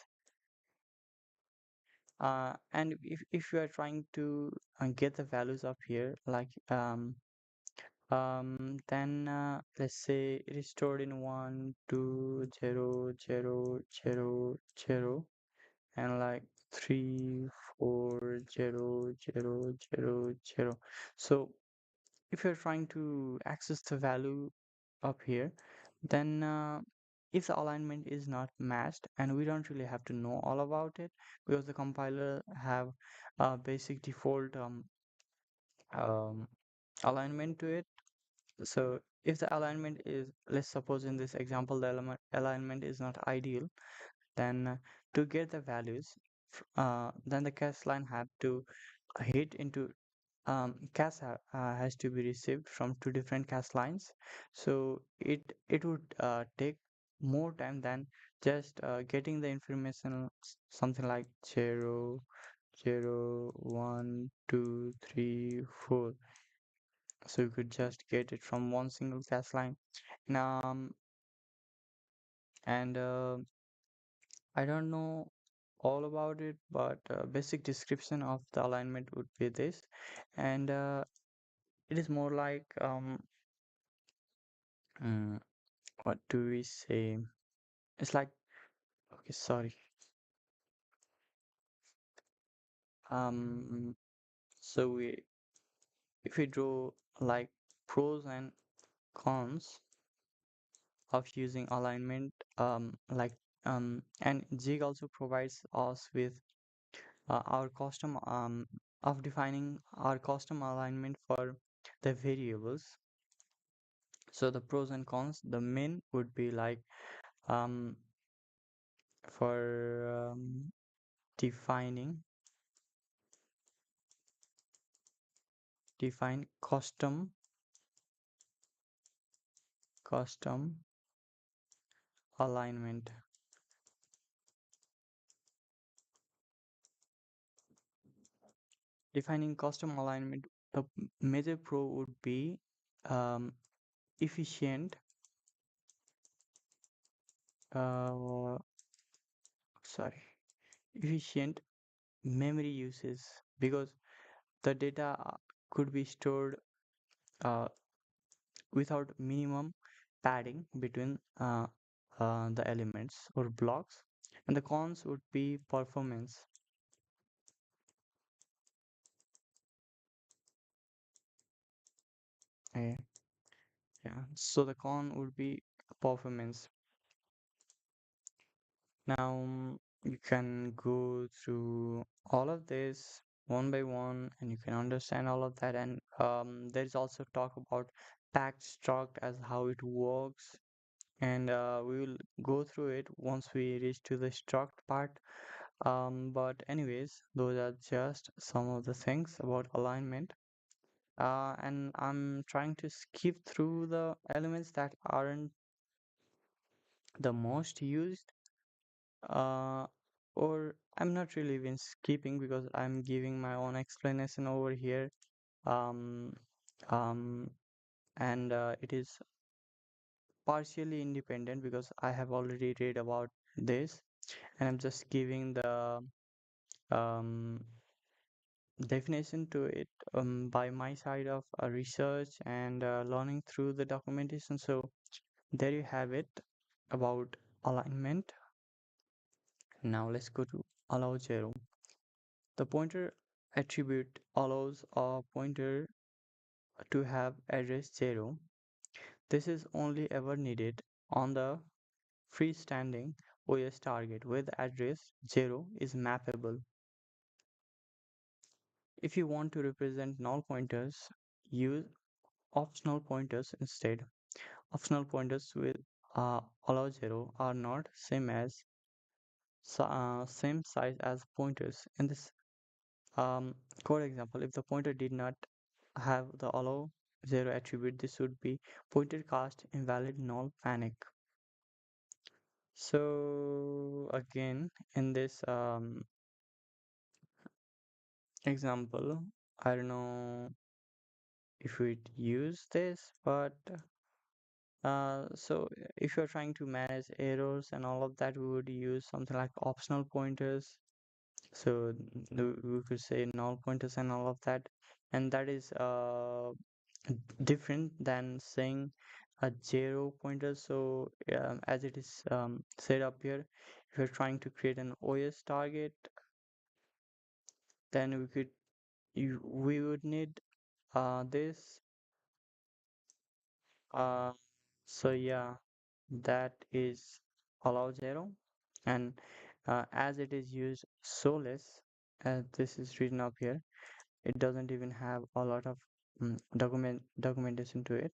And if you are trying to get the values up here, like then let's say it is stored in 1 2 0 0 0 0, and like 3 4 0 0 0 0. So if you're trying to access the value up here, then if the alignment is not matched, and we don't really have to know all about it, because the compiler have a basic default um, alignment to it. So if the alignment is, let's suppose in this example, the alignment is not ideal, then to get the values, then the cache line had to hit into has to be received from two different cache lines, so it would take more time than just getting the information something like 0, 0, 1, 2, 3, 4. So you could just get it from one single cache line. Um, and I don't know all about it, but basic description of the alignment would be this, and it is more like mm, what do we say? It's like okay, sorry. Um, so if we draw like pros and cons of using alignment, and Jig also provides us with our custom of defining our custom alignment for the variables. So the pros and cons, the main would be like um for defining define custom alignment. Defining custom alignment, the major pro would be um, efficient, uh, sorry, efficient memory uses, because the data could be stored uh, without minimum padding between the elements or blocks. And the cons would be performance. eh, yeah, so the con would be performance. Now you can go through all of this one by one and you can understand all of that. And there is also talk about packed struct as how it works. And we will go through it once we reach to the struct part. But anyways, those are just some of the things about alignment. And I'm trying to skip through the elements that aren't the most used, uh, or I'm not really even skipping because I'm giving my own explanation over here. Um, um, and it is partially independent because I have already read about this, and I'm just giving the um, definition to it by my side of research and learning through the documentation. So there you have it about alignment. Now let's go to allow zero. The pointer attribute allows a pointer to have address 0. This is only ever needed on the freestanding OS target where the address 0 is mappable. If you want to represent null pointers, use optional pointers instead. Optional pointers with allow 0 are not same size as pointers. In this code example, if the pointer did not have the allow 0 attribute, this would be pointer cast invalid null panic. So again, in this example, I don't know if we'd use this, but so if you're trying to manage errors and all of that, we would use something like optional pointers. So we could say null pointers and all of that, and that is different than saying a 0 pointer. So as it is said up here, if you're trying to create an OS target, then we would need this. Uh, so yeah, that is allow 0, and as it is used so less, as this is written up here, it doesn't even have a lot of documentation to it.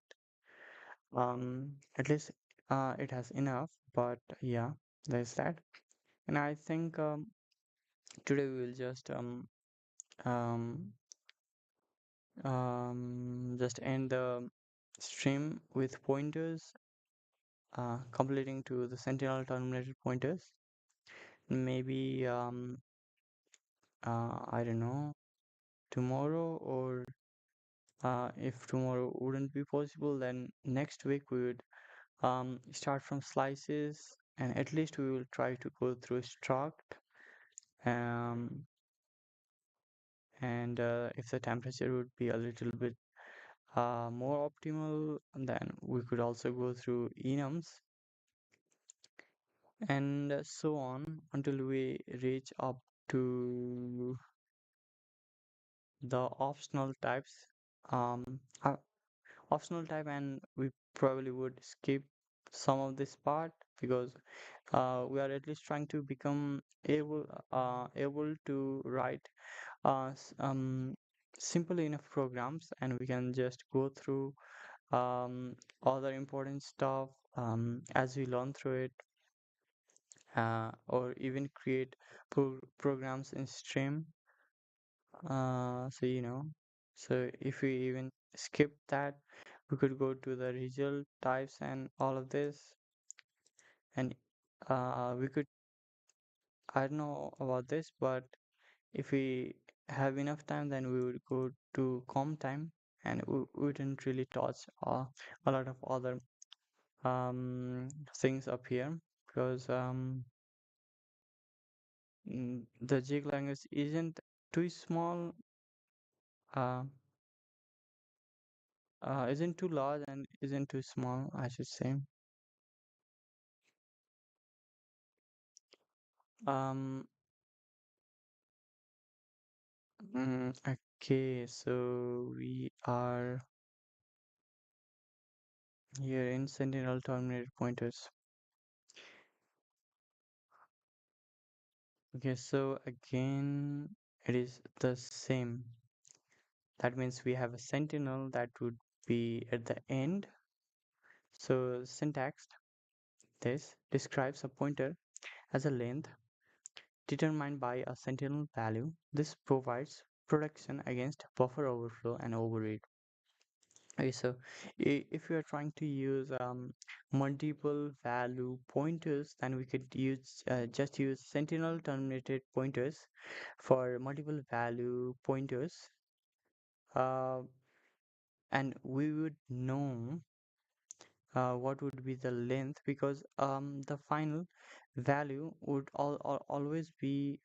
At least it has enough, but yeah, there's that. And I think today we will just um, Just end the stream with pointers, completing to the sentinel terminated pointers. Maybe I don't know, tomorrow, or if tomorrow wouldn't be possible, then next week we would start from slices, and at least we will try to go through struct. Um, and if the temperature would be a little bit more optimal, then we could also go through enums, and so on until we reach up to the optional types. Um, uh, Optional type, and we probably would skip some of this part because we are at least trying to become able to write simple enough programs, and we can just go through other important stuff as we learn through it, or even create programs in stream. So so if we even skip that, we could go to the result types and all of this, and we could, I don't know about this, but if we have enough time, then we would go to com time, and we wouldn't really touch a lot of other things up here because the jig language isn't too small, uh, isn't too large, and isn't too small, I should say. Um, okay, so we are here in Sentinel terminated pointers. Okay, so again, it is the same. That means we have a sentinel that would be at the end. So syntax, this describes a pointer as a length determined by a sentinel value. This provides protection against buffer overflow and overread. Okay, so if you are trying to use multiple value pointers, then we could use just use sentinel terminated pointers for multiple value pointers, uh, and we would know what would be the length, because the final value would always be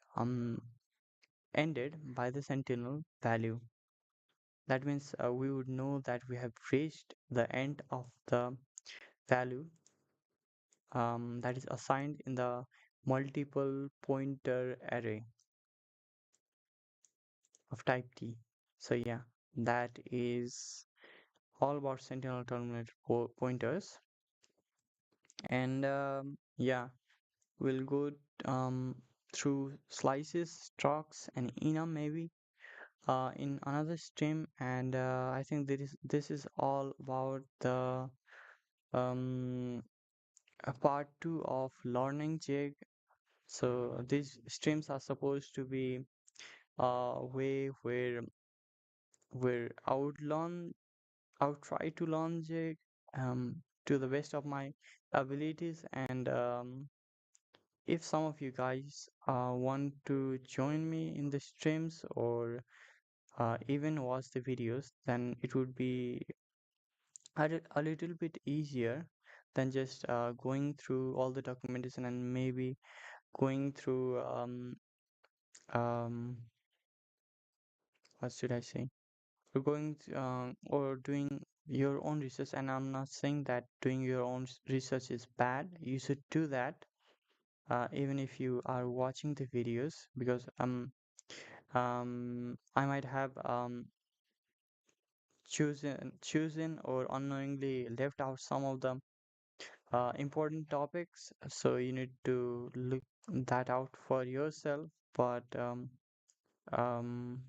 ended by the sentinel value. That means we would know that we have reached the end of the value that is assigned in the multiple pointer array of type T. So yeah, that is all about sentinel terminated pointers. And yeah, we'll go um, through slices, structs, and enum maybe in another stream. And I think this is all about the um, part two of learning jig. So these streams are supposed to be a way where I would try to learn jig to the best of my abilities, and if some of you guys want to join me in the streams, or even watch the videos, then it would be a little bit easier than just going through all the documentation, and maybe going through um, what should I say? Or or doing your own research. And I'm not saying that doing your own research is bad. You should do that, even if you are watching the videos, because I might have chosen or unknowingly left out some of the important topics. So you need to look that out for yourself. But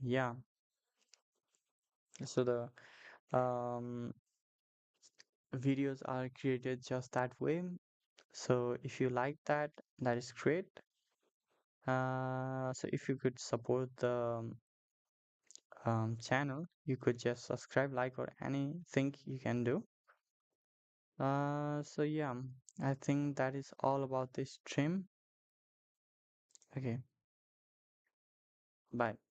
yeah, so the um, videos are created just that way. So if you like that, that is great. So if you could support the channel, you could just subscribe, like, or anything you can do. So yeah, I think that is all about this stream. Okay, bye.